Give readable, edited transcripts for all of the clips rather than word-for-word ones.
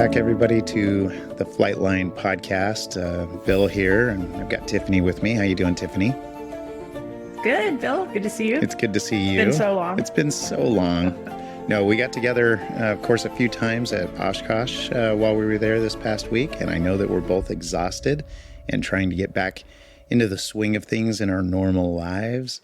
back, everybody, to the Flightline podcast. Bill here, and I've got Tiffany with me. How you doing, Tiffany? Good, Bill. Good to see you. It's good to see you. It's been so long. It's been so long. No, we got together, of course, a few times at Oshkosh while we were there this past week, and I know that we're both exhausted and trying to get back into the swing of things in our normal lives.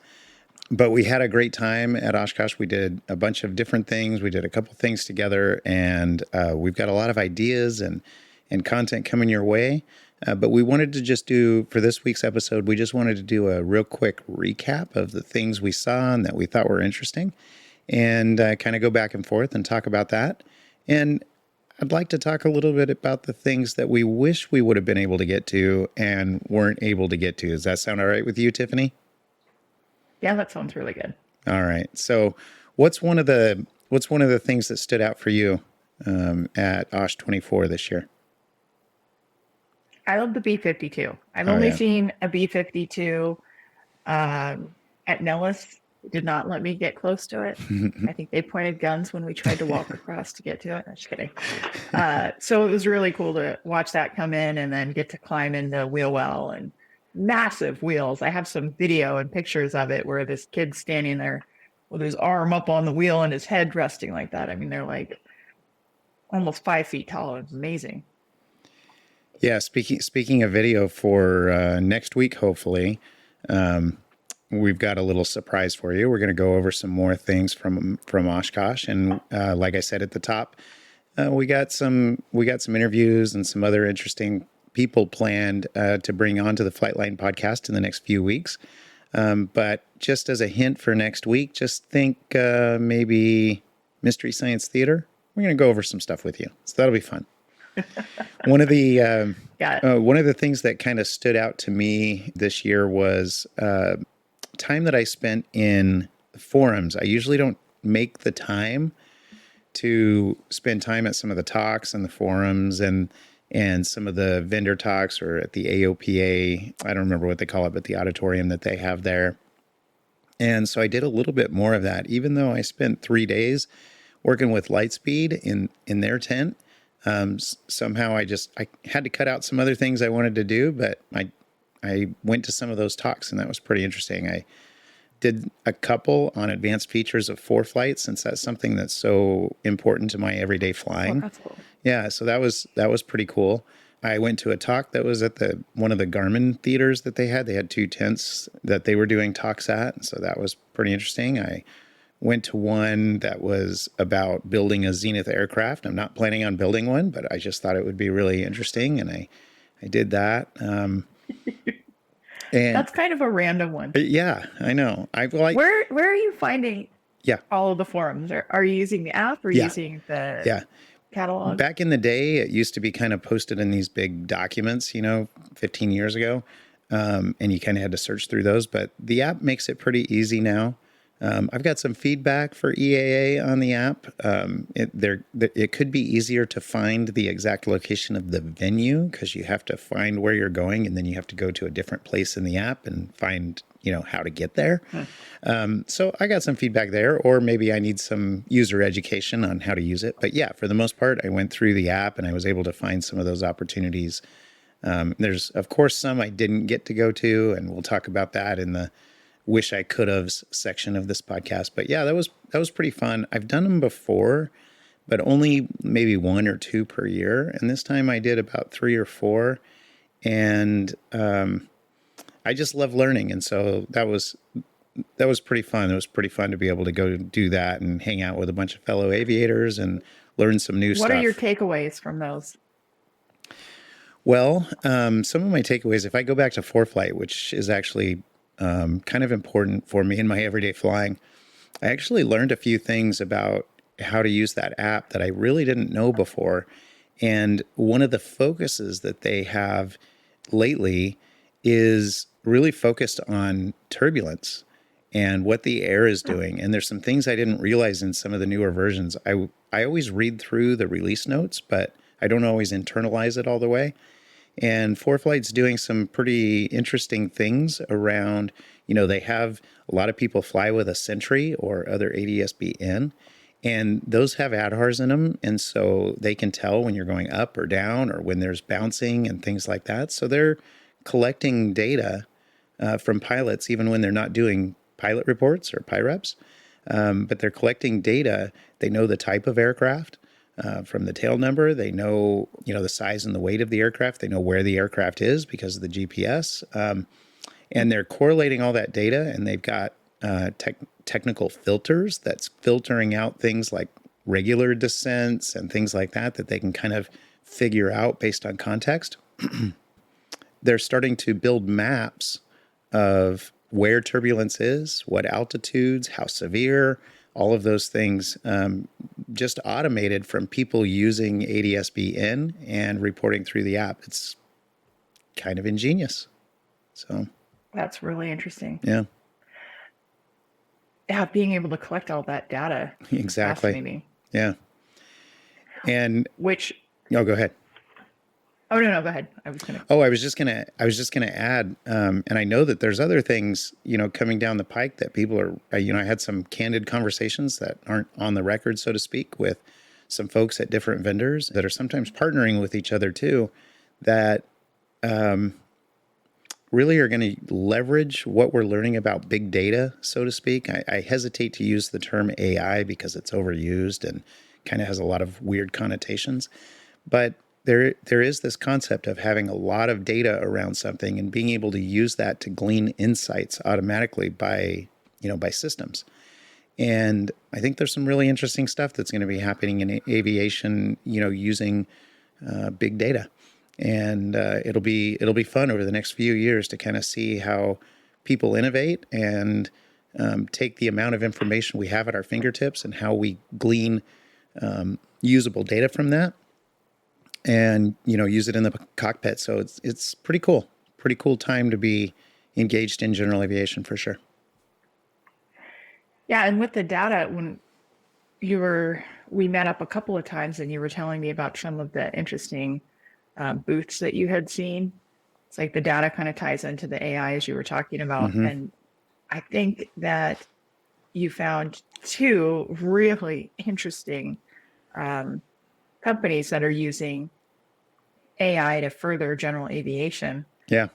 But we had a great time at Oshkosh. We did a bunch of different things. We did a couple things together, and we've got a lot of ideas and content coming your way. But we wanted to just do, for this week's episode, we just wanted to do a real quick recap of the things we saw and that we thought were interesting, and kind of go back and forth and talk about that. And I'd like to talk a little bit about the things that we wish we would have been able to get to and weren't able to get to. Does that sound all right with you, Tiffany? Yeah, that sounds really good. All right. So what's one of the things that stood out for you at OSH24 this year? I love the B-52. I've only seen a B-52 at Nellis. Did not let me get close to it. I think they pointed guns when we tried to walk across to get to it. I'm just kidding. So it was really cool to watch that come in and then get to climb into wheel well and massive wheels. I have some video and pictures of it where this kid's standing there with his arm up on the wheel and his head resting like that. I mean, they're like almost 5 feet tall. It's amazing. Yeah. Speaking of video for next week, hopefully, we've got a little surprise for you. We're going to go over some more things from Oshkosh, and like I said at the top, we got some interviews and some other interesting people planned to bring onto the Flightline podcast in the next few weeks. But just as a hint for next week, just think maybe Mystery Science Theater. We're going to go over some stuff with you, so that'll be fun. One of the things that kind of stood out to me this year was time that I spent in forums. I usually don't make the time to spend time at some of the talks and the forums and some of the vendor talks, or at the AOPA, I don't remember what they call it, but the auditorium that they have there. And so I did a little bit more of that, even though I spent 3 days working with Lightspeed in their tent. Somehow I had to cut out some other things I wanted to do, but I went to some of those talks, and that was pretty interesting. I did a couple on advanced features of ForeFlight, since that's something that's so important to my everyday flying. Oh, that's cool. Yeah, so that was pretty cool. I went to a talk that was at one of the Garmin theaters that they had. They had 2 tents that they were doing talks at, and so that was pretty interesting. I went to one that was about building a Zenith aircraft. I'm not planning on building one, but I just thought it would be really interesting, and I did that. And that's kind of a random one. Yeah, I know. Where are you finding all of the forums? Are you using the app or using the catalog? Back in the day, it used to be kind of posted in these big documents, 15 years ago, and you kind of had to search through those. But the app makes it pretty easy now. I've got some feedback for EAA on the app. It could be easier to find the exact location of the venue, because you have to find where you're going, and then you have to go to a different place in the app and find, how to get there. So I got some feedback there, or maybe I need some user education on how to use it. But yeah, for the most part, I went through the app and I was able to find some of those opportunities. There's, of course, some I didn't get to go to, and we'll talk about that in the wish I could have section of this podcast. But yeah, that was pretty fun. I've done them before, but only maybe 1 or 2 per year. And this time I did about 3 or 4. And I just love learning. And so that was pretty fun. It was pretty fun to be able to go do that and hang out with a bunch of fellow aviators and learn some new stuff. What are your takeaways from those? Well, some of my takeaways, if I go back to ForeFlight, which is actually kind of important for me in my everyday flying, I actually learned a few things about how to use that app that I really didn't know before. And one of the focuses that they have lately is really focused on turbulence and what the air is doing. And there's some things I didn't realize in some of the newer versions. I always read through the release notes, but I don't always internalize it all the way. And ForeFlight's doing some pretty interesting things around, they have a lot of people fly with a Sentry or other ADS-B in, And those have ADHARs in them. And so they can tell when you're going up or down or when there's bouncing and things like that. So they're collecting data from pilots, even when they're not doing pilot reports or PIREPs. But they're collecting data. They know the type of aircraft from the tail number. They know, the size and the weight of the aircraft. They know where the aircraft is because of the GPS. And they're correlating all that data, and they've got technical filters that's filtering out things like regular descents and things like that they can kind of figure out based on context. They're starting to build maps of where turbulence is, what altitudes, how severe, all of those things, just automated from people using ADS-B in and reporting through the app. It's kind of ingenious. So that's really interesting. Yeah. Yeah, being able to collect all that data. Exactly. Fascinating. Yeah. And go ahead. Oh, no, go ahead. I was just gonna add, and I know that there's other things, coming down the pike that people are, I had some candid conversations that aren't on the record, so to speak, with some folks at different vendors that are sometimes partnering with each other too, that really are going to leverage what we're learning about big data, so to speak. I hesitate to use the term AI because it's overused and kind of has a lot of weird connotations, but there is this concept of having a lot of data around something and being able to use that to glean insights automatically by systems. And I think there's some really interesting stuff that's going to be happening in aviation, using big data. And it'll be fun over the next few years to kind of see how people innovate and take the amount of information we have at our fingertips and how we glean usable data from that, and use it in the cockpit. So it's pretty cool time to be engaged in general aviation for sure. Yeah, and with the data, when we met up a couple of times and you were telling me about some of the interesting booths that you had seen. It's like the data kind of ties into the AI as you were talking about. Mm-hmm. And I think that you found two really interesting companies that are using AI to further general aviation. Yeah.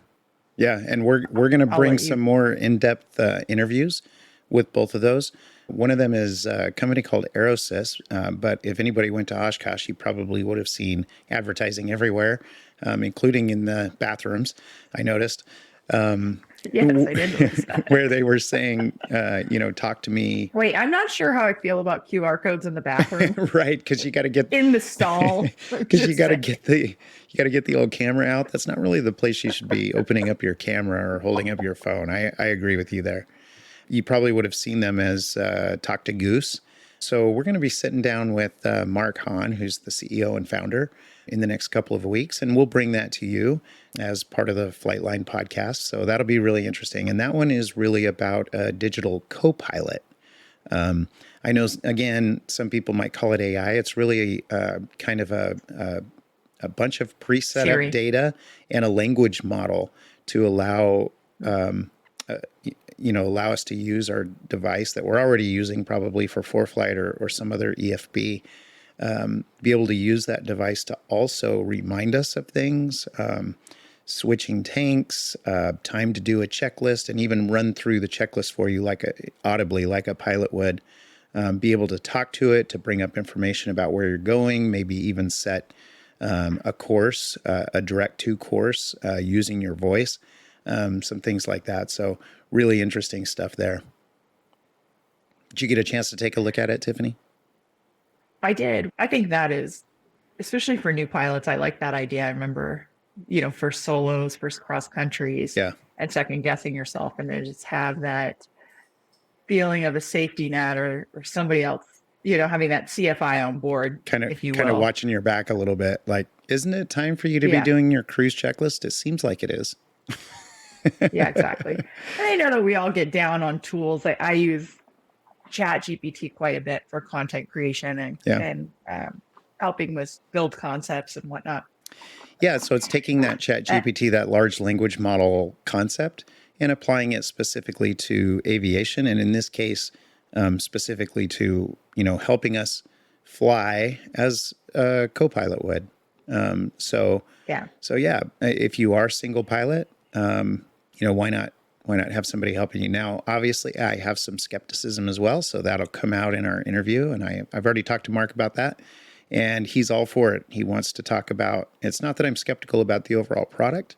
And we're going to bring some more in-depth interviews with both of those. One of them is a company called Aerosys, but if anybody went to Oshkosh, you probably would have seen advertising everywhere, including in the bathrooms, I noticed. Yes, I did notice that. Where they were saying, talk to me. Wait, I'm not sure how I feel about QR codes in the bathroom. Right, because you got to get in the stall. Because you got to get the old camera out. That's not really the place you should be opening up your camera or holding up your phone. I agree with you there. You probably would have seen them as Talk to Goose. So we're going to be sitting down with Mark Hahn, who's the CEO and founder, in the next couple of weeks, and we'll bring that to you as part of the Flightline podcast. So that'll be really interesting. And that one is really about a digital co-pilot. I know, again, some people might call it AI. It's really kind of a bunch of preset up data and a language model to allow allow us to use our device that we're already using probably for ForeFlight or some other EFB, be able to use that device to also remind us of things, switching tanks, time to do a checklist, and even run through the checklist for you audibly like a pilot would. Be able to talk to it, to bring up information about where you're going, maybe even set a course, a direct to course using your voice, some things like that. So really interesting stuff there. Did you get a chance to take a look at it, Tiffany? I did. I think that is, especially for new pilots, I like that idea. I remember, first solos, first cross countries, and second guessing yourself, and then just have that feeling of a safety net or somebody else, having that CFI on board, if you will. Kind of watching your back a little bit. Like, isn't it time for you to be doing your cruise checklist? It seems like it is. Yeah, exactly. And I know that we all get down on tools. I use ChatGPT quite a bit for content creation and helping with build concepts and whatnot. Yeah, so it's taking that ChatGPT, that large language model concept, and applying it specifically to aviation. And in this case, specifically to, helping us fly as a co-pilot would. So Yeah. yeah, if you are single pilot, why not have somebody helping you? Now, obviously, I have some skepticism as well, so that'll come out in our interview, and I've already talked to Mark about that, and he's all for it. He wants to talk about. It's not that I'm skeptical about the overall product,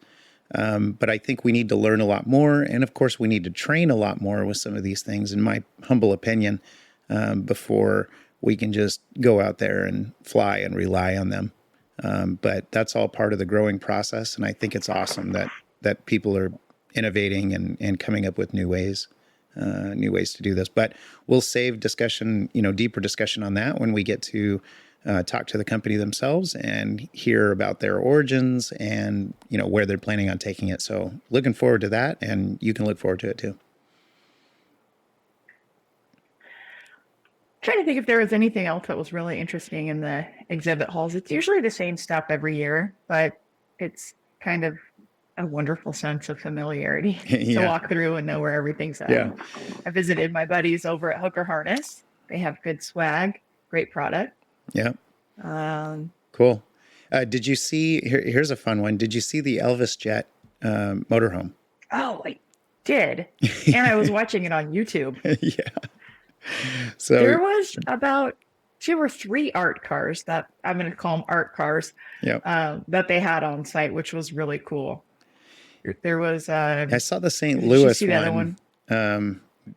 but I think we need to learn a lot more, and of course, we need to train a lot more with some of these things, in my humble opinion, before we can just go out there and fly and rely on them. But that's all part of the growing process, and I think it's awesome that people are innovating and coming up with new ways to do this. But we'll save discussion, deeper discussion on that when we get to talk to the company themselves and hear about their origins and where they're planning on taking it. So looking forward to that, and you can look forward to it too. Trying to think if there was anything else that was really interesting in the exhibit halls. It's usually the same stuff every year, but it's kind of a wonderful sense of familiarity to walk through and know where everything's at. Yeah. I visited my buddies over at Hooker Harness. They have good swag, great product. Yeah. Cool. Did you see, here's a fun one. Did you see the Elvis Jet motorhome? Oh, I did. And I was watching it on YouTube. Yeah. So there was about 2 or 3 art cars that I'm going to call them art cars. Yeah. That they had on site, which was really cool. There was I saw the St. Louis one.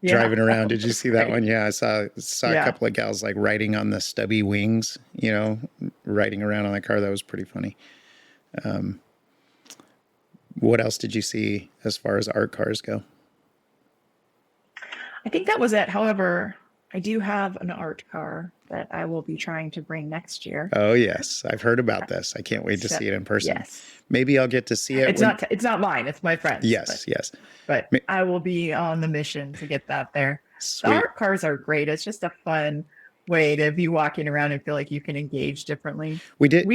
Driving around. Did you see that one? Yeah, I saw a couple of gals like riding on the stubby wings, riding around on the car. That was pretty funny. What else did you see as far as art cars go? I think that was it. However, I do have an art car that I will be trying to bring next year. Oh yes, I've heard about this. I can't wait to see it in person. Yes. Maybe I'll get to see it. It's not mine. It's my friend's. Yes, yes. But I will be on the mission to get that there. Sweet. The art cars are great. It's just a fun way to be walking around and feel like you can engage differently. We did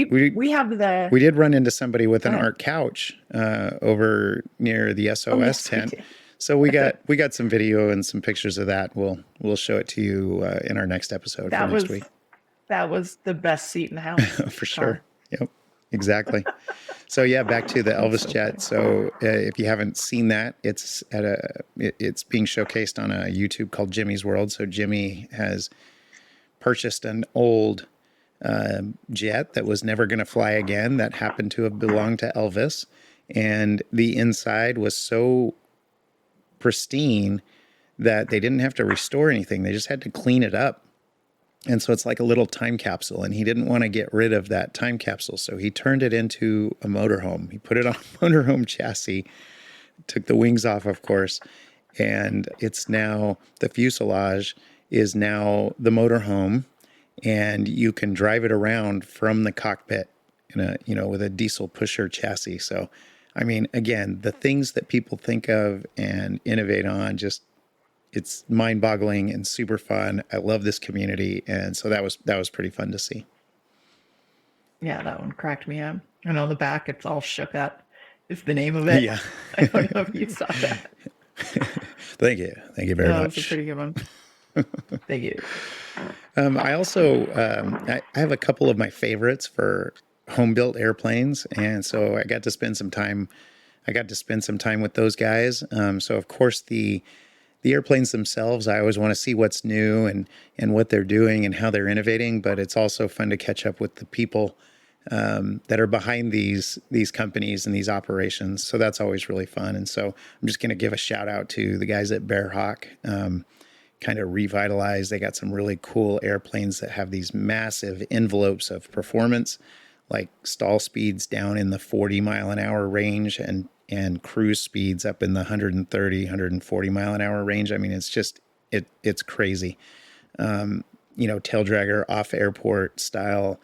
run into somebody with an art couch over near the SOS tent. So we got some video and some pictures of that. We'll show it to you in our next episode for next week. That was the best seat in the house. For sure. Yep, exactly. So yeah, back to the Elvis Jet. So if you haven't seen that, it's being showcased on a YouTube called Jimmy's World. So Jimmy has purchased an old jet that was never going to fly again that happened to have belonged to Elvis, and the inside was so pristine that they didn't have to restore anything. They just had to clean it up. And so it's like a little time capsule, and he didn't want to get rid of that time capsule. So he turned it into a motorhome. He put it on a motorhome chassis, took the wings off, of course. And it's now, the fuselage is now the motorhome, and you can drive it around from the cockpit with a diesel pusher chassis. So, I mean, again, the things that people think of and innovate on, just, it's mind-boggling and super fun. I love this community, and so that was pretty fun to see. Yeah, that one cracked me up. And on the back, it's all shook up. Is the name of it? Yeah. I don't know if you saw that. Thank you very much. That was a pretty good one. Thank you. I also I have a couple of my favorites for home-built airplanes, and so I got to spend some time with those guys. So of course the airplanes themselves, I always want to see what's new and what they're doing and how they're innovating, but it's also fun to catch up with the people that are behind these companies and these operations. So that's always really fun. And so I'm just going to give a shout out to the guys at Bear Hawk, kind of revitalized. They got some really cool airplanes that have these massive envelopes of performance, like stall speeds down in the 40 mile an hour range and cruise speeds up in the 130, 140 mile an hour range. I mean, it's just, it's crazy. Tail dragger off airport style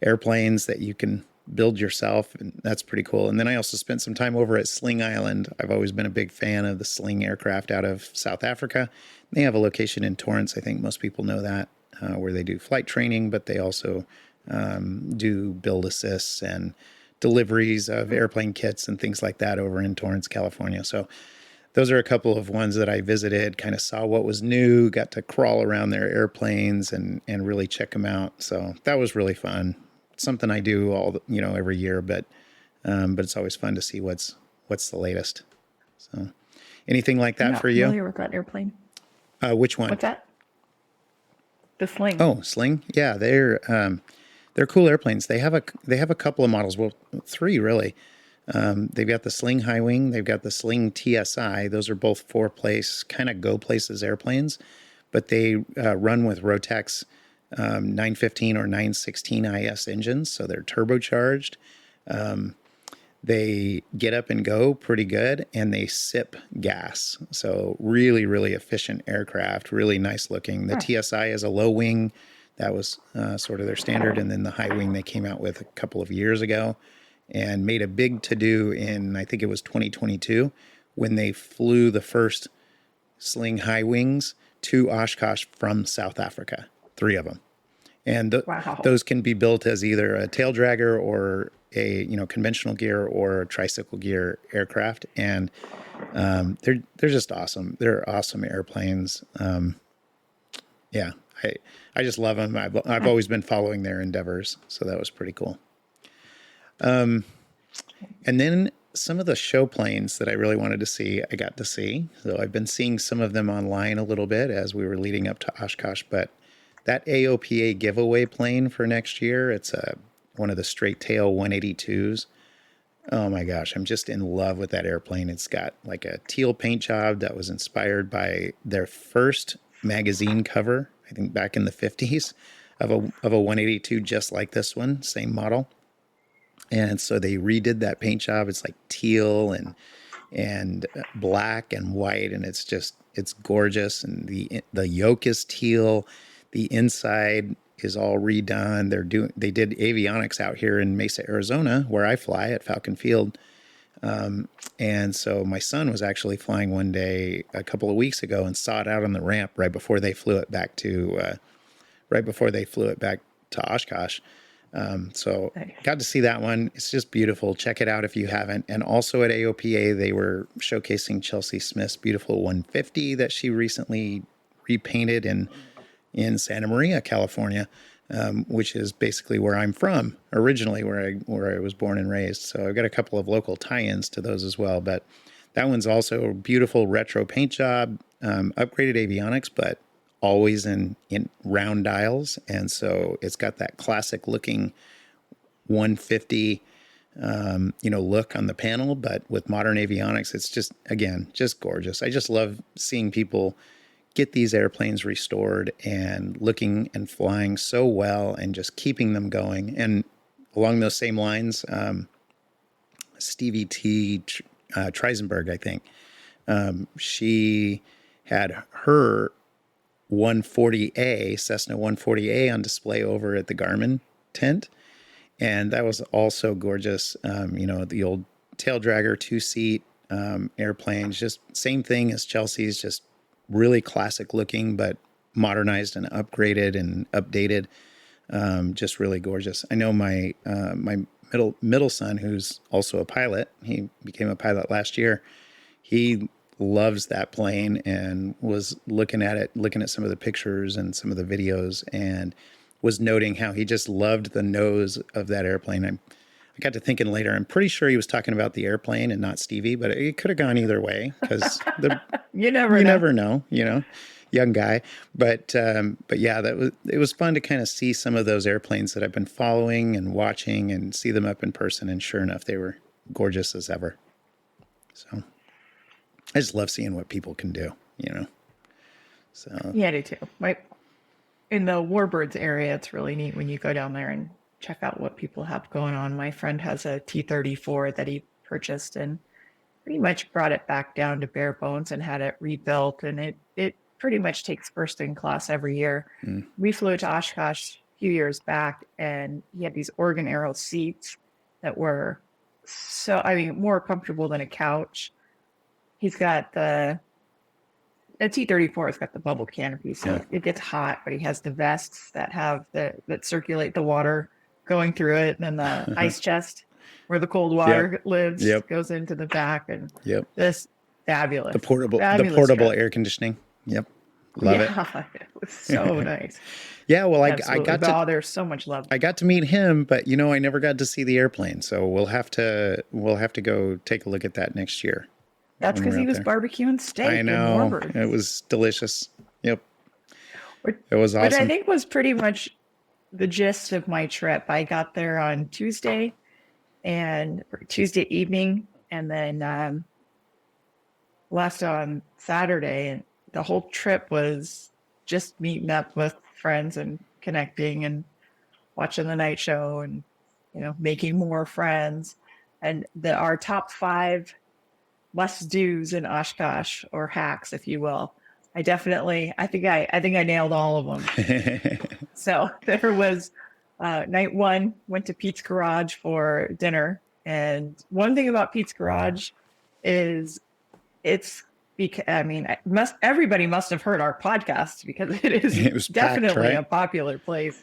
airplanes that you can build yourself. And that's pretty cool. And then I also spent some time over at Sling Island. I've always been a big fan of the Sling aircraft out of South Africa. They have a location in Torrance. I think most people know that, where they do flight training, but they also do build assists and deliveries of airplane kits and things like that over in Torrance, California. So those are a couple of ones that I visited, kind of saw what was new, got to crawl around their airplanes and really check them out. So that was really fun. Something I do every year, but it's always fun to see what's the latest. So anything like I'm that not for you? familiar with that airplane. Which one? What's that? The Sling. Oh, Sling. Yeah, they're cool airplanes. They have a couple of models. Well, three really. They've got the Sling High Wing. They've got the Sling TSI. Those are both 4-place, kind of go places airplanes, but they run with Rotax 915 or 916 IS engines, so they're turbocharged. They get up and go pretty good, and they sip gas. So really, really efficient aircraft, really nice looking. The TSI is a low wing. That was sort of their standard. And then the high wing they came out with a couple of years ago and made a big to-do in, I think it was 2022, when they flew the first Sling high wings to Oshkosh from South Africa, 3 of them. And Wow. those can be built as either a tail dragger or a conventional gear or a tricycle gear aircraft, and they're just awesome. They're awesome airplanes. Yeah, I just love them. I've always been following their endeavors, so that was pretty cool. And then some of the show planes that I really wanted to see, I got to see. So I've been seeing some of them online a little bit as we were leading up to Oshkosh, but that AOPA giveaway plane for next year, it's one of the straight tail 182s. Oh my gosh, I'm just in love with that airplane. It's got like a teal paint job that was inspired by their first magazine cover, I think back in the 50s, of a 182 just like this one, same model. And so they redid that paint job. It's like teal and black and white, and it's gorgeous. And the yoke is teal. The inside is all redone. They did avionics out here in Mesa, Arizona, where I fly at Falcon Field. And so my son was actually flying one day a couple of weeks ago and saw it out on the ramp right before they flew it back to Oshkosh. So got to see that one. It's just beautiful. Check it out if you haven't. And also at AOPA, they were showcasing Chelsea Smith's beautiful 150 that she recently repainted in Santa Maria, California, which is basically where I'm from originally, where I was born and raised. So I've got a couple of local tie-ins to those as well. But that one's also a beautiful retro paint job, upgraded avionics, but always in round dials. And so it's got that classic looking 150 look on the panel, but with modern avionics. It's just, again, just gorgeous. I just love seeing people get these airplanes restored and looking and flying so well and just keeping them going. And along those same lines, Stevie T. Treisenberg, I think, she had her 140A, Cessna 140A on display over at the Garmin tent. And that was also gorgeous. The old tail dragger 2-seat airplanes, just same thing as Chelsea's, just really classic looking, but modernized and upgraded and updated. Just really gorgeous. I know my middle son, who's also a pilot, he became a pilot last year. He loves that plane and was looking at some of the pictures and some of the videos, and was noting how he just loved the nose of that airplane. I got to thinking later, I'm pretty sure he was talking about the airplane and not Stevie, but it could have gone either way, because you never know, young guy. But yeah, it was fun to kind of see some of those airplanes that I've been following and watching, and see them up in person. And sure enough, they were gorgeous as ever. So I just love seeing what people can do, So Yeah, I do too. In the Warbirds area, it's really neat when you go down there and check out what people have going on. My friend has a T-34 that he purchased and pretty much brought it back down to bare bones and had it rebuilt. And it pretty much takes first in class every year. We flew to Oshkosh a few years back, and he had these Oregon Aero seats that were more comfortable than a couch. He's got the T-34 has got the bubble canopy, so it gets hot, but he has the vests that circulate the water going through it, and then the ice chest where the cold water lives goes into the back, and this fabulous. The Fabulous portable trip. air conditioning. Yep. Love it. Yeah, it was so nice. Yeah, well, I Absolutely. got to There's so much love. I got to meet him, but I never got to see the airplane. So we'll have to go take a look at that next year That's when because we're he out was there. barbecuing I steak in know. Warbird, It was delicious. Yep. which, It was which I awesome. think was pretty much the gist of my trip. I got there on Tuesday or Tuesday evening, and then left on Saturday. And the whole trip was just meeting up with friends and connecting and watching the night show and making more friends. And our top 5 must do's in Oshkosh, or hacks, if you will. I think I nailed all of them. So there was night 1, went to Pete's Garage for dinner. And one thing about Pete's Garage is it's because everybody must have heard our podcast, because it is It was packed, definitely right? a popular place.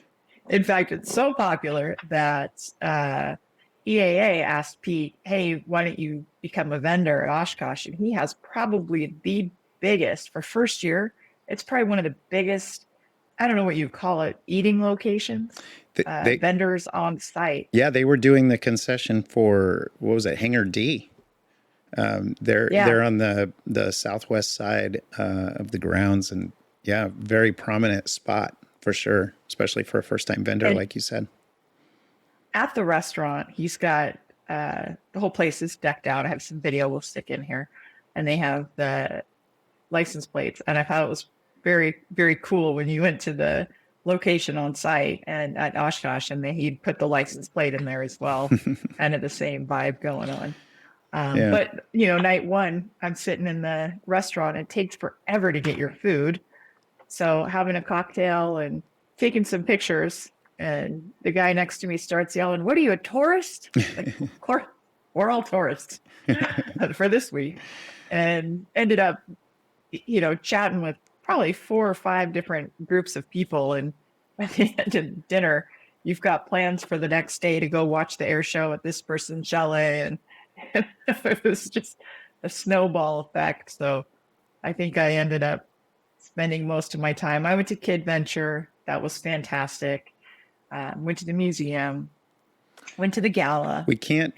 In fact, it's so popular that EAA asked Pete, "Hey, why don't you become a vendor at Oshkosh?" And he has probably the biggest, for first year, it's probably one of the biggest, I don't know what you call it, eating locations, They vendors on site. Yeah, they were doing the concession for, what was it, Hangar D. They're Yeah. on the southwest side of the grounds, and yeah, very prominent spot for sure, especially for a first time vendor, And like you said. at the restaurant, he's got the whole place is decked out. I have some video we'll stick in here, and they have the license plates. And I thought it was very, very cool when you went to the location on site and at Oshkosh, and then he'd put the license plate in there as well, kind of the same vibe going on. Yeah. But night 1, I'm sitting in the restaurant. It takes forever to get your food, so having a cocktail and taking some pictures. And the guy next to me starts yelling, "What are you, a tourist?" Like, of course, we're all tourists for this week. And ended up, chatting with probably 4 or 5 different groups of people. And at the end of dinner, you've got plans for the next day to go watch the air show at this person's chalet. And it was just a snowball effect. So I think I ended up spending most of my time. I went to KidVenture. That was fantastic. Went to the museum, went to the gala. We can't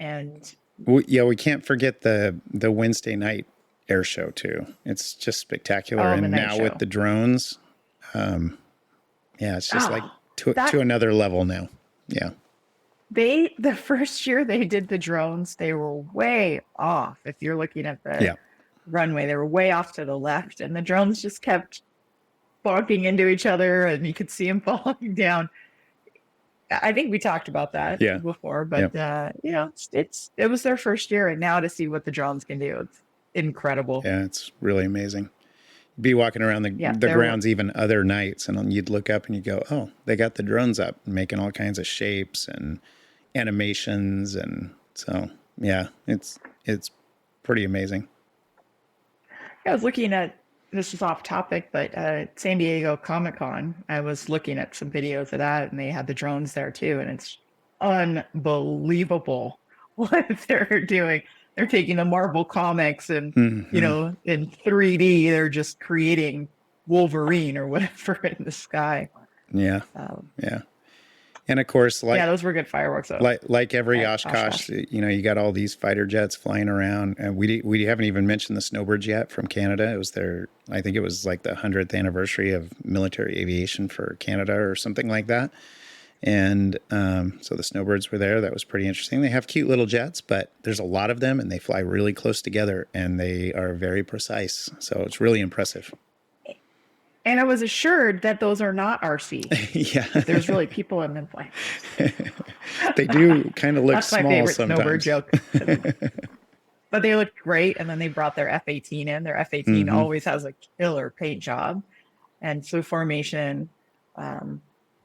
forget the Wednesday night air show too. It's just spectacular. And now with the drones, it's just like to another level now. Yeah. The first year they did the drones, they were way off. If you're looking at the runway, they were way off to the left, and the drones just kept bonking into each other, and you could see them falling down. I think we talked about that before, but it was their first year, and now to see what the drones can do, it's incredible. Yeah, it's really amazing. Be walking around the grounds even other nights, and you'd look up and you go, "Oh, they got the drones up, making all kinds of shapes and animations," and so it's pretty amazing. I was looking at, this is off topic, but San Diego Comic-Con, I was looking at some videos of that, and they had the drones there too, and it's unbelievable what they're doing. They're taking the Marvel comics and in 3D, they're just creating Wolverine or whatever in the sky. Yeah. And of course, those were good fireworks though. Like every Oshkosh, you got all these fighter jets flying around, and we haven't even mentioned the snowbirds yet from Canada. It was I think it was like the 100th anniversary of military aviation for Canada or something like that. And so the snowbirds were there. That was pretty interesting. They have cute little jets, but there's a lot of them, and they fly really close together, and they are very precise. So it's really impressive. And I was assured that those are not RC. Yeah. There's really people in them flying. They do kind of look That's small my favorite sometimes. snowbird joke. But they looked great. And then they brought their F-18 in. Their F-18 always has a killer paint job. And flew formation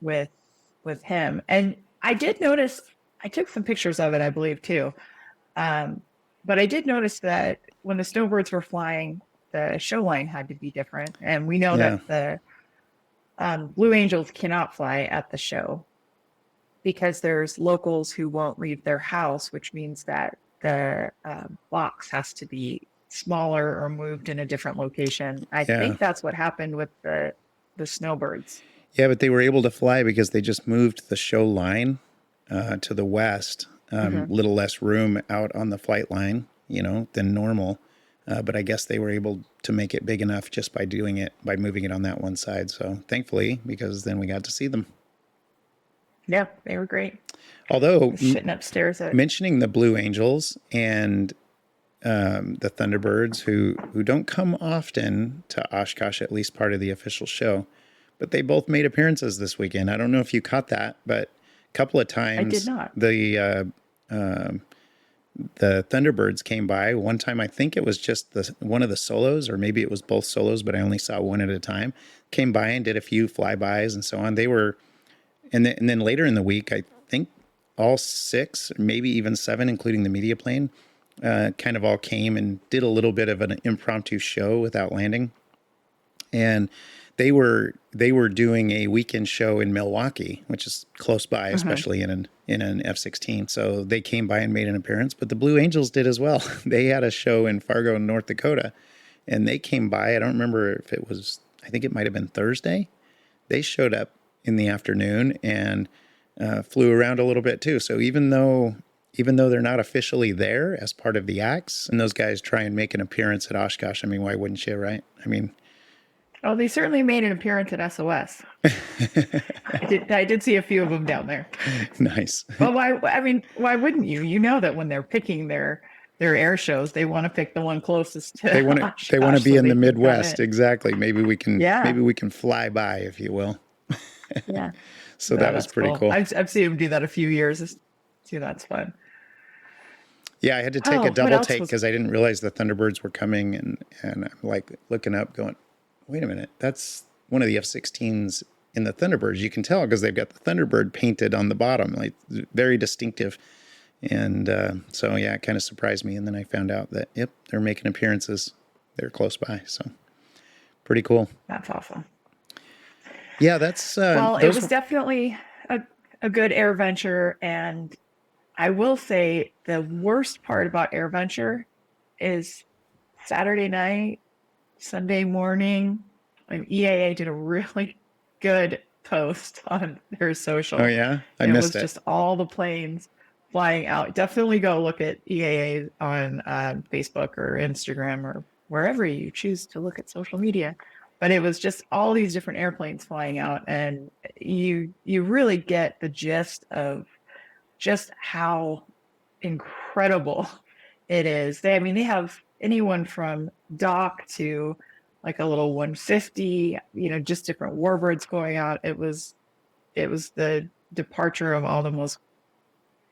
with him. And I did notice, I took some pictures of it, I believe, too. But I did notice that when the snowbirds were flying, the show line had to be different. And we know that the Blue Angels cannot fly at the show because there's locals who won't leave their house, which means that the box has to be smaller or moved in a different location. I Yeah. think that's what happened with the snowbirds. Yeah, but they were able to fly because they just moved the show line to the west. Hmm. Little less room out on the flight line, than normal. But I guess they were able to make it big enough just by by moving it on that one side. So thankfully, because then we got to see them. Yeah, they were great. Although Sitting upstairs at mentioning the Blue Angels and the Thunderbirds, who don't come often to Oshkosh, at least part of the official show, but they both made appearances this weekend. I don't know if you caught that, but a couple of I did times not. the Thunderbirds came by. One time, I think it was just one of the solos, or maybe it was both solos, but I only saw one at a time. Came by and did a few flybys and so on. They were, and then later in the week, I think all 6, maybe even 7, including the media plane, kind of all came and did a little bit of an impromptu show without landing. And they were doing a weekend show in Milwaukee, which is close by, especially in an F-16. So they came by and made an appearance, but the Blue Angels did as well. They had a show in Fargo, North Dakota, and they came by. I don't remember if it was, I think it might have been Thursday. They showed up in the afternoon and flew around a little bit too. So even though they're not officially there as part of the acts, and those guys try and make an appearance at Oshkosh, I mean, why wouldn't you, right? I mean, Oh, they certainly made an appearance at SOS. I did see a few of them down there. Nice. Well, why? I mean, why wouldn't you? You know that when they're picking their air shows, they want to pick the one closest to. They want to be so in the they can Midwest, come in. exactly. Maybe we Yeah. can fly by, if you will. Yeah. So No, that was that's pretty cool. I've seen them do that a few years. See, that's fun. Yeah, I had to take a What double else take was? because I didn't realize the Thunderbirds were coming, and I'm like looking up, going, "Wait a minute, that's one of the F-16s in the Thunderbirds." You can tell because they've got the Thunderbird painted on the bottom, like very distinctive. And so yeah, it kind of surprised me. And then I found out that yep, they're making appearances. They're close by, so pretty cool. That's awesome. Yeah, that's Well, it was definitely a good AirVenture, and I will say the worst part about AirVenture is Saturday night, Sunday morning, and EAA did a really good post on their social. Oh yeah, I It missed was it. just all the planes flying out. Definitely go look at EAA on Facebook or Instagram or wherever you choose to look at social media. But it was just all these different airplanes flying out, and you really get the gist of just how incredible it is. They have anyone from Doc to like a little 150, just different warbirds going out. It was the departure of all the most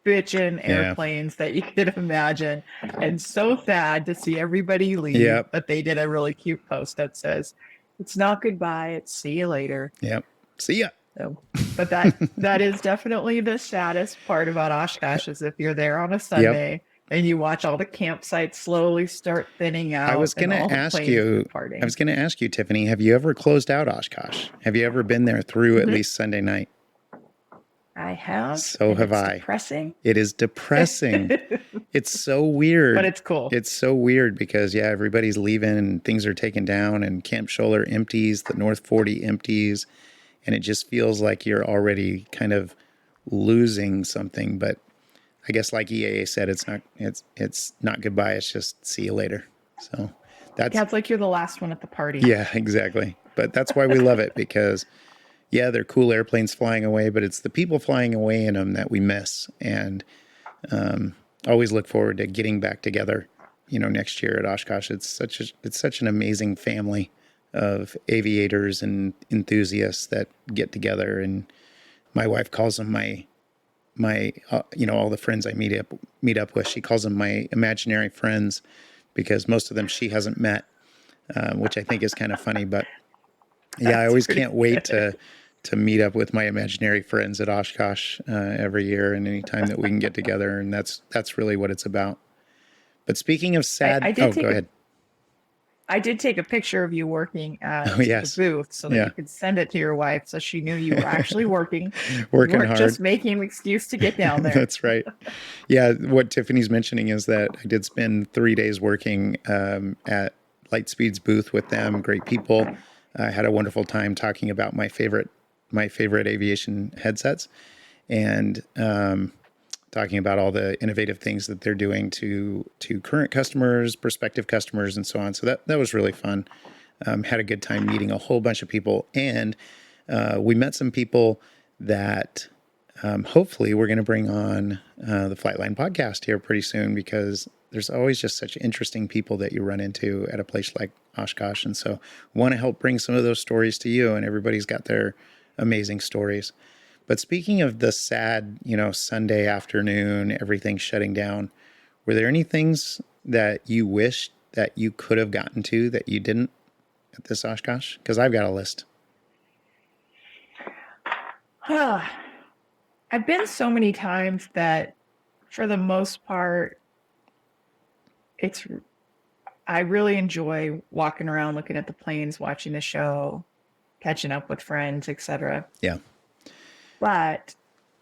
bitchin' airplanes that you could imagine, and so sad to see everybody leave. Yep. But they did a really cute post that says, "It's not goodbye, it's see you later." Yep. See ya. So, but that is definitely the saddest part about Oshkosh is if you're there on a Sunday and you watch all the campsites slowly start thinning out. I was going to ask you, Tiffany, have you ever closed out Oshkosh? Have you ever been there through at least Sunday night? I have. So have I. Depressing. It is depressing. It's so weird. But it's cool. It's so weird because, yeah, everybody's leaving and things are taken down and Camp Scholler empties, the North 40 empties, and it just feels like you're already kind of losing something. But I guess like EAA said, it's not goodbye. It's just see you later. So it's like you're the last one at the party. Yeah, exactly. But that's why we love it because, yeah, they're cool airplanes flying away, but it's the people flying away in them that we miss. And always look forward to getting back together, next year at Oshkosh. It's such an amazing family of aviators and enthusiasts that get together. And my wife calls them my all the friends I meet up with. She calls them my imaginary friends because most of them she hasn't met, which I think is kind of funny. But yeah, I always can't wait to meet up with my imaginary friends at Oshkosh every year and any time that we can get together. And that's really what it's about. But speaking of sad, go ahead. I did take a picture of you working at Oh, the yes. booth so that Yeah. you could send it to your wife so she knew you were actually working. You Working weren't hard. just making an excuse to get down there. That's right. Yeah. What Tiffany's mentioning is that I did spend 3 days working at Lightspeed's booth with them. Great people. I had a wonderful time talking about my favorite aviation headsets, and talking about all the innovative things that they're doing to current customers, prospective customers, and so on. So that was really fun. Had a good time meeting a whole bunch of people, and we met some people that hopefully we're going to bring on the Flightline podcast here pretty soon, because there's always just such interesting people that you run into at a place like Oshkosh. And so want to help bring some of those stories to you, and everybody's got their amazing stories. But speaking of the sad, Sunday afternoon, everything shutting down, were there any things that you wished that you could have gotten to that you didn't at this Oshkosh? Because I've got a list. I've been so many times that for the most part, I really enjoy walking around, looking at the planes, watching the show, catching up with friends, etc. Yeah. But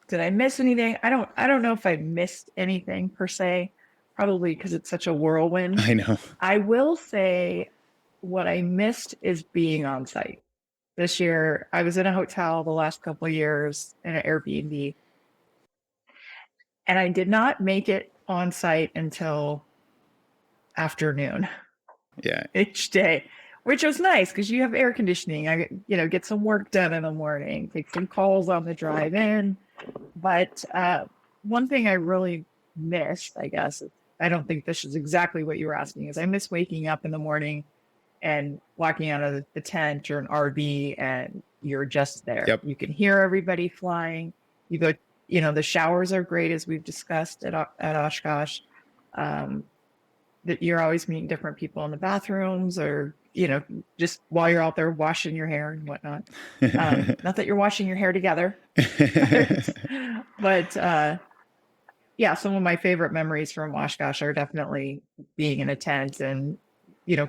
did I miss anything? I don't know if I missed anything per se, probably because it's such a whirlwind. I know. I will say what I missed is being on site. This year, I was in a hotel the last couple of years in an Airbnb, and I did not make it on site until afternoon Yeah. each day, which was nice because you have air conditioning. I, get some work done in the morning, take some calls on the drive in. But one thing I really missed, I guess, I don't think this is exactly what you were asking, is I miss waking up in the morning and walking out of the tent or an RV and you're just there. Yep. You can hear everybody flying. You go, the showers are great, as we've discussed at Oshkosh. That you're always meeting different people in the bathrooms, or just while you're out there washing your hair and whatnot. Not that you're washing your hair together, but yeah, some of my favorite memories from Oshkosh are definitely being in a tent and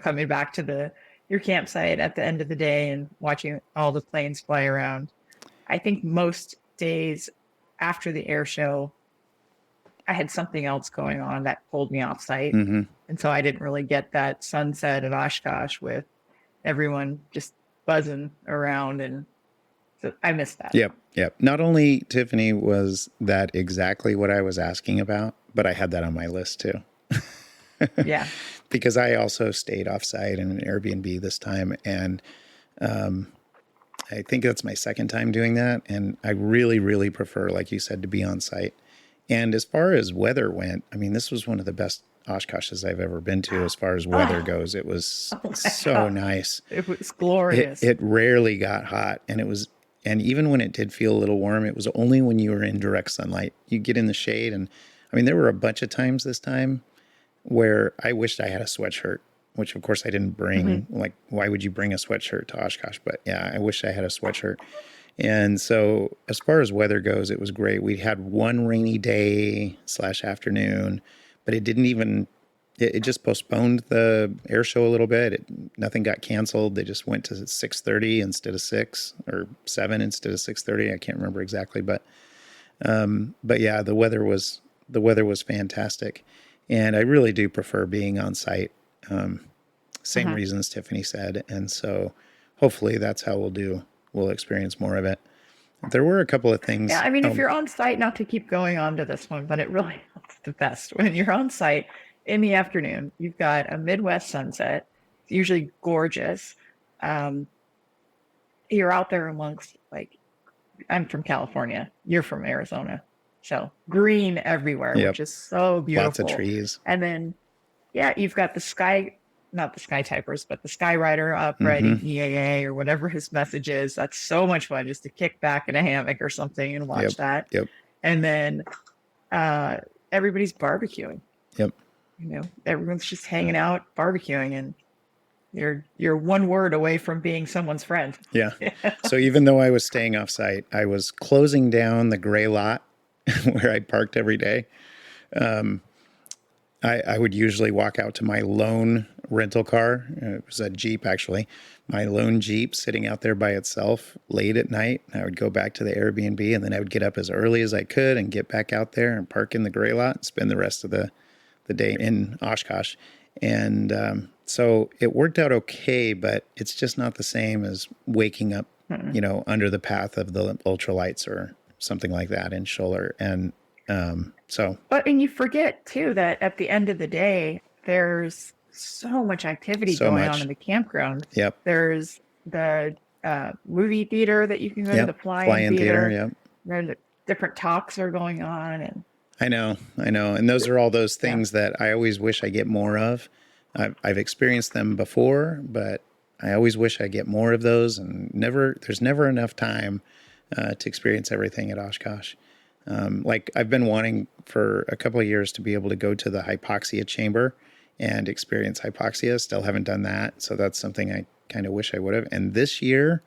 coming back to your campsite at the end of the day and watching all the planes fly around. I think most days after the air show, I had something else going on that pulled me off site. Mm-hmm. And so I didn't really get that sunset at Oshkosh with everyone just buzzing around. And so I missed that. Yep. Not only, Tiffany, was that exactly what I was asking about, but I had that on my list too. Yeah. Because I also stayed offsite in an Airbnb this time. And I think that's my second time doing that. And I really, really prefer, like you said, to be on site. And as far as weather went, I mean, this was one of the best Oshkoshes I've ever been to as far as weather goes. It was so nice. It was glorious. It rarely got hot, and even when it did feel a little warm, it was only when you were in direct sunlight. You get in the shade, and I mean, there were a bunch of times this time where I wished I had a sweatshirt, which of course I didn't bring. Mm-hmm. Like, why would you bring a sweatshirt to Oshkosh? But yeah, I wish I had a sweatshirt. And so as far as weather goes, it was great. We had one rainy day / afternoon, but it didn't even, it just postponed the air show a little bit. Nothing got canceled. They just went to 6:30 instead of 6, or 7 instead of 6:30. I can't remember exactly, but yeah, the weather was fantastic. And I really do prefer being on site. Same reasons Tiffany said. And so hopefully that's how we'll experience more of it. There were a couple of things. Yeah, I mean, if you're on site, not to keep going on to this one, but it really is the best. When you're on site in the afternoon, you've got a Midwest sunset. It's usually gorgeous. You're out there amongst, like, I'm from California. You're from Arizona. So green everywhere, which is so beautiful. Lots of trees. And then, yeah, you've got not the Sky Typers, but the Skyrider up writing EAA or whatever his message is. That's so much fun, just to kick back in a hammock or something and watch that. Yep. And then everybody's barbecuing. Yep. Everyone's just hanging out, barbecuing, and you're one word away from being someone's friend. Yeah. So even though I was staying off site, I was closing down the gray lot where I parked every day. I would usually walk out to my lone rental car. It was a Jeep, actually. My lone Jeep sitting out there by itself late at night. I would go back to the Airbnb, and then I would get up as early as I could and get back out there and park in the gray lot and spend the rest of the day in Oshkosh. And so it worked out okay, but it's just not the same as waking up, under the path of the ultralights or something like that in Scholler. And and you forget too that at the end of the day, there's so much activity going on in the campground. Yep. There's the movie theater that you can go to, the fly-in theater. Yep. There's different talks are going on, and I know. And those are all those things that I always wish I get more of. I've experienced them before, but I always wish I get more of those, and there's never enough time to experience everything at Oshkosh. Like I've been wanting for a couple of years to be able to go to the hypoxia chamber and experience hypoxia. Still haven't done that. So that's something I kind of wish I would have. And this year,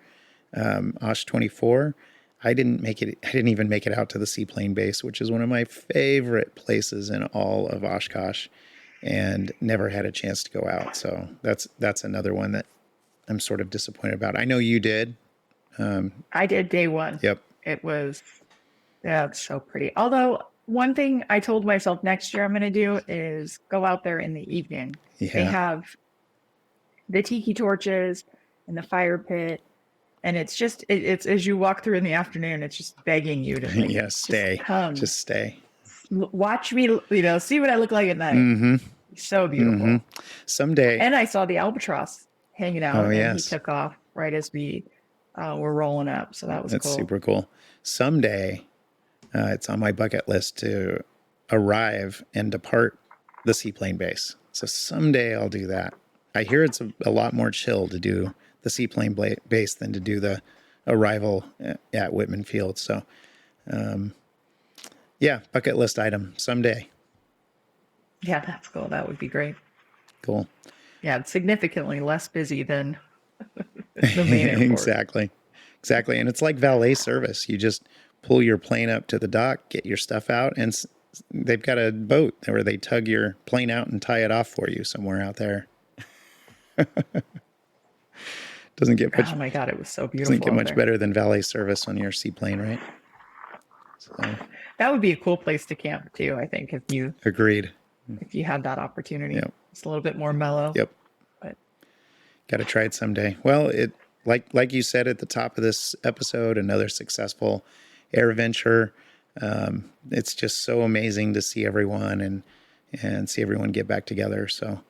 OSH24, I didn't even make it out to the seaplane base, which is one of my favorite places in all of Oshkosh, and never had a chance to go out. So that's another one that I'm sort of disappointed about. I know you did. I did day one. Yep. It's so pretty. Although one thing I told myself next year I'm going to do is go out there in the evening. Yeah. They have the tiki torches and the fire pit. And it's just, it's as you walk through in the afternoon, it's just begging you to stay. Just stay. Watch me, see what I look like at night. Mm-hmm. So beautiful. Mm-hmm. Someday. And I saw the albatross hanging out. Oh, and yes. he took off right as we were rolling up. So that was cool. That's super cool. Someday, it's on my bucket list to arrive and depart the seaplane base. So someday I'll do that. I hear it's a lot more chill to do the seaplane base than to do the arrival at Whitman Field. So, bucket list item someday. Yeah, that's cool. That would be great. Cool. Yeah, it's significantly less busy than the main airport. Exactly. And it's like valet service. You just pull your plane up to the dock, get your stuff out, and they've got a boat where they tug your plane out and tie it off for you somewhere out there. Doesn't get much. Oh my God, it was so beautiful. Doesn't get much better than valet service on your seaplane, right? So that would be a cool place to camp too, I think, if you had that opportunity. Yep. It's a little bit more mellow. Yep. But got to try it someday. Well, like you said at the top of this episode, another successful Airventure. It's just so amazing to see everyone and see everyone get back together. So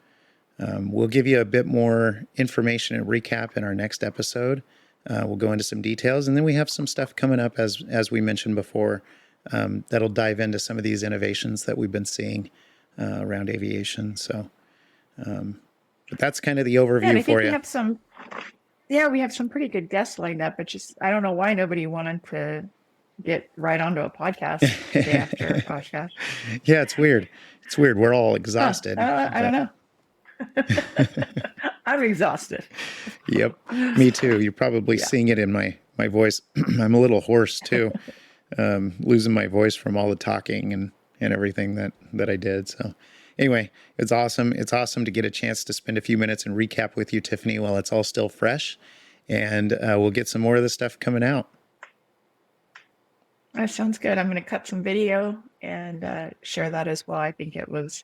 we'll give you a bit more information and recap in our next episode. We'll go into some details, and then we have some stuff coming up as we mentioned before, that'll dive into some of these innovations that we've been seeing around aviation. So, but that's kind of the overview for you. We have some pretty good guests lined up. But just I don't know why nobody wanted to get right onto a podcast the day after Oshkosh. Yeah, it's weird. We're all exhausted. I don't know. I'm exhausted. Yep, me too. You're probably seeing it in my voice. I'm a little hoarse too, losing my voice from all the talking and everything that I did. So anyway, it's awesome. It's awesome to get a chance to spend a few minutes and recap with you, Tiffany, while it's all still fresh. And we'll get some more of this stuff coming out. That sounds good. I'm going to cut some video and share that as well. I think it was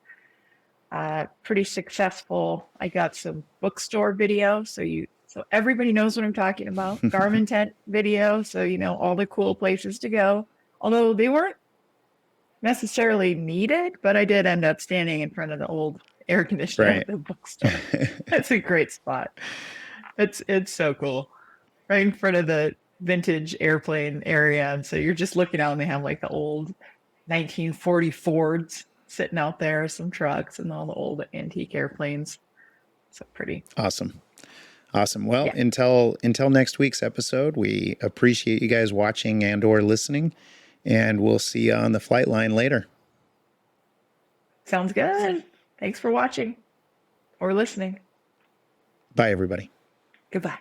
pretty successful. I got some bookstore video, so everybody knows what I'm talking about. Garmin tent video, so you know all the cool places to go. Although they weren't necessarily needed, but I did end up standing in front of the old air conditioner at the bookstore. That's a great spot. It's so cool, right in front of the vintage airplane area. And so you're just looking out, and they have like the old 1940 Fords sitting out there, some trucks, and all the old antique airplanes. So pretty awesome. Well, until next week's episode, we appreciate you guys watching and or listening, and we'll see you on the flight line later. Sounds good. Thanks for watching or listening. Bye, everybody. Goodbye.